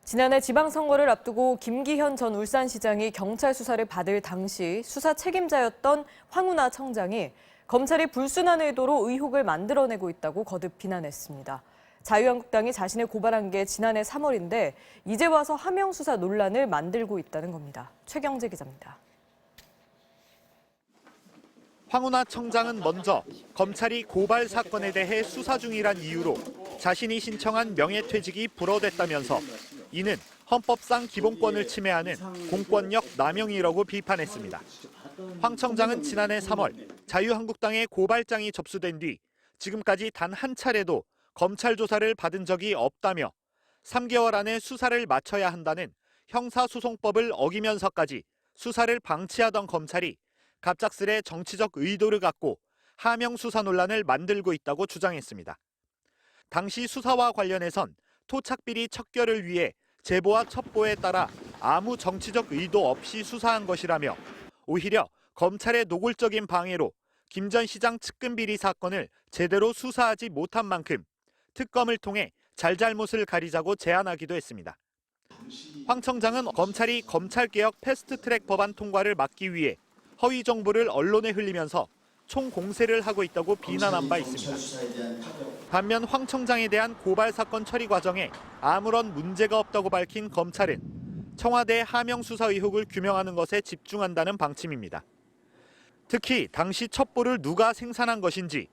지난해 지방선거를 앞두고 김기현 전 울산시장이 경찰 수사를 받을 당시 수사 책임자였던 황운하 청장이 검찰이 불순한 의도로 의혹을 만들어내고 있다고 거듭 비난했습니다. 자유한국당이 자신을 고발한 게 지난해 3월인데 이제 와서 하명 수사 논란을 만들고 있다는 겁니다. 최경재 기자입니다. 황운하 청장은 먼저 검찰이 고발 사건에 대해 수사 중이란 이유로 자신이 신청한 명예퇴직이 불어댔다면서 이는 헌법상 기본권을 침해하는 공권력 남용이라고 비판했습니다. 황 청장은 지난해 3월 자유한국당의 고발장이 접수된 뒤 지금까지 단 한 차례도 검찰 조사를 받은 적이 없다며 3개월 안에 수사를 마쳐야 한다는 형사소송법을 어기면서까지 수사를 방치하던 검찰이 갑작스레 정치적 의도를 갖고 하명 수사 논란을 만들고 있다고 주장했습니다. 당시 수사와 관련해선 토착비리 척결을 위해 제보와 첩보에 따라 아무 정치적 의도 없이 수사한 것이라며 오히려 검찰의 노골적인 방해로 김 전 시장 측근비리 사건을 제대로 수사하지 못한 만큼 특검을 통해 잘잘못을 가리자고 제안하기도 했습니다. 황 청장은 검찰이 검찰개혁 패스트트랙 법안 통과를 막기 위해 허위 정보를 언론에 흘리면서 총공세를 하고 있다고 비난한 바 있습니다. 반면 황 청장에 대한 고발 사건 처리 과정에 아무런 문제가 없다고 밝힌 검찰은 청와대 하명 수사 의혹을 규명하는 것에 집중한다는 방침입니다. 특히 당시 첩보를 누가 생산한 것인지,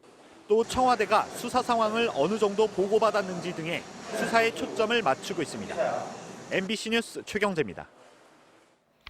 또 청와대가 수사 상황을 어느 정도 보고받았는지 등의 수사에 초점을 맞추고 있습니다. MBC 뉴스 최경재입니다.